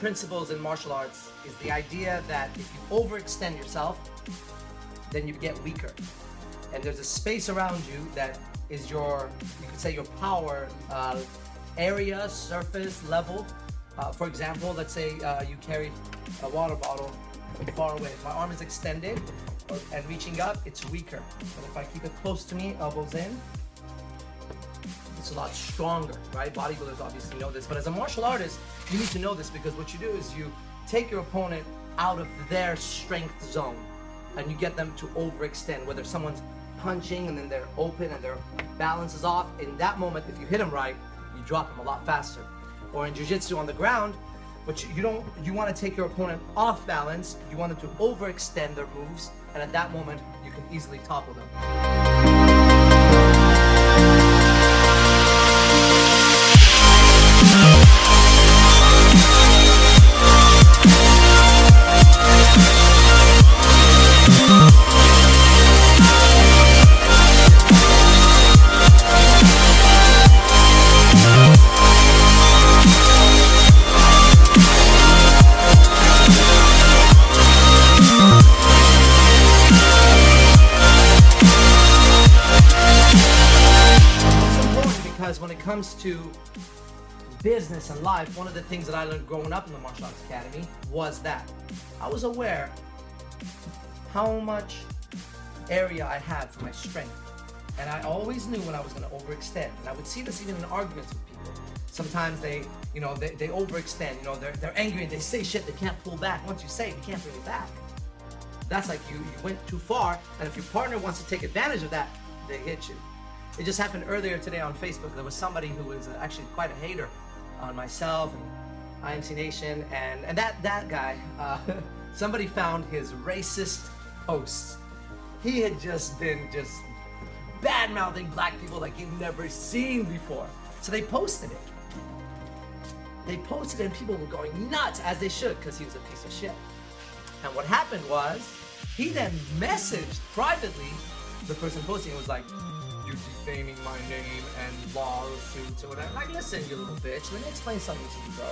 principles in martial arts is the idea that if you overextend yourself, then you get weaker. And there's a space around you that is your, you could say your power area, surface, level. For example, let's say you carry a water bottle far away. My arm is extended and reaching up, it's weaker. But if I keep it close to me, elbows in, it's a lot stronger, right? Bodybuilders obviously know this, but as a martial artist, you need to know this, because what you do is you take your opponent out of their strength zone and you get them to overextend. Whether someone's punching and then they're open and their balance is off, in that moment, if you hit them right, you drop them a lot faster. Or in jiu-jitsu on the ground, but you want to take your opponent off balance, you want them to overextend their moves, and at that moment, you can easily topple them. When it comes to business and life, one of the things that I learned growing up in the Martial Arts Academy was that I was aware how much area I had for my strength. And I always knew when I was going to overextend. And I would see this even in arguments with people. Sometimes they overextend, they're angry and they say shit they can't pull back. Once you say it, you can't bring it back. That's like you went too far, and if your partner wants to take advantage of that, they hit you. It just happened earlier today on Facebook. There was somebody who was actually quite a hater on myself and IMC Nation, and that guy, somebody found his racist posts. He had just been bad-mouthing black people like you've never seen before. So they posted it. They posted it and people were going nuts, as they should, because he was a piece of shit. And what happened was, he then messaged privately the person posting. It was like, "You're defaming my name and lawsuits or whatever." Like, listen, you little bitch, let me explain something to you, bro.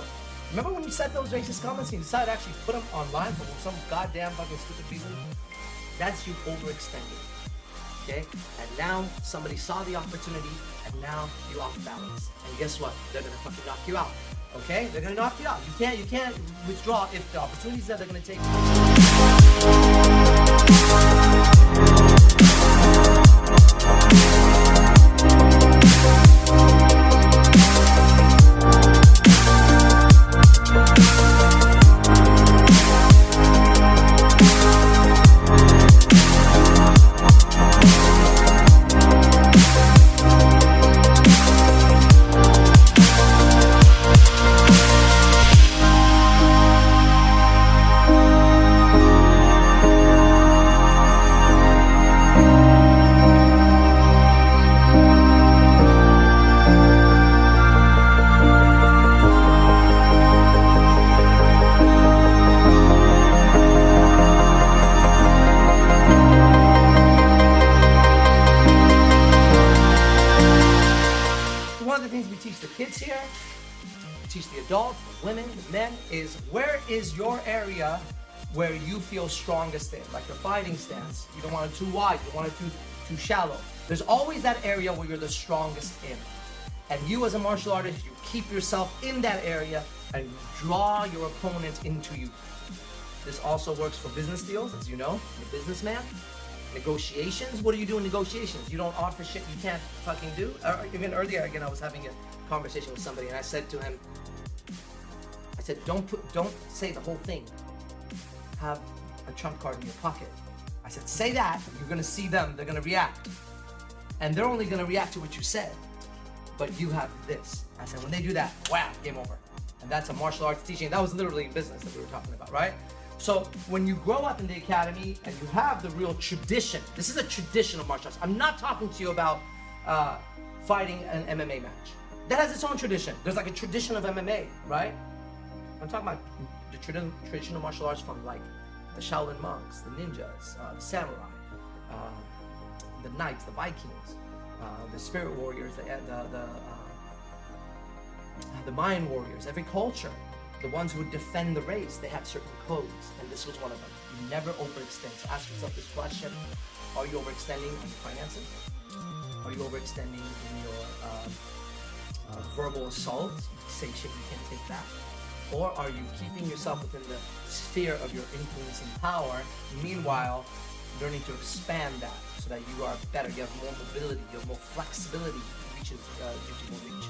Remember when you said those racist comments and you decided to actually put them online for some goddamn fucking stupid people? That's you overextending, okay? And now somebody saw the opportunity and now you're off balance. And guess what? They're gonna fucking knock you out, okay? They're gonna knock you out. You can't withdraw if the opportunity's there. They're gonna take kids here, teach the adults, the women, the men, is where is your area where you feel strongest in, like your fighting stance. You don't want it too wide, you don't want it too shallow. There's always that area where you're the strongest in. And you as a martial artist, you keep yourself in that area and you draw your opponent into you. This also works for business deals, as you know, you're a businessman. Negotiations, what do you do in negotiations? You don't offer shit you can't fucking do. Even earlier, again, I was having a conversation with somebody and I said to him, I said, don't say the whole thing. Have a trump card in your pocket. I said, say that, you're gonna see them, they're gonna react. And they're only gonna react to what you said. But you have this. I said, when they do that, wow, game over. And that's a martial arts teaching. That was literally business that we were talking about, right? So when you grow up in the academy and you have the real tradition, this is a tradition of martial arts. I'm not talking to you about fighting an MMA match. That has its own tradition. There's like a tradition of MMA, right? I'm talking about the traditional martial arts from like the Shaolin monks, the ninjas, the samurai, the knights, the Vikings, the spirit warriors, the Mayan warriors. Every culture, the ones who would defend the race, they had certain codes, and this was one of them. You never overextend. So ask yourself this question: are you overextending on your finances? Are you overextending in your verbal assault? You say shit, you can't take that. Or are you keeping yourself within the sphere of your influence and power, meanwhile learning to expand that so that you are better, you have more mobility, you have more flexibility, gives you more reach.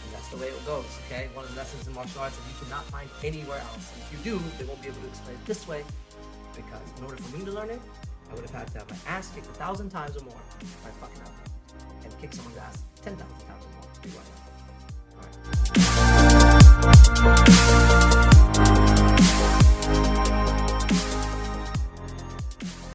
And that's the way it goes, okay? One of the lessons in martial arts that you cannot find anywhere else. And if you do, they won't be able to explain it this way, because in order for me to learn it, I would have had to have my ass kicked 1,000 times or more by fucking out and kick someone's ass 10,000 times or more. Alright.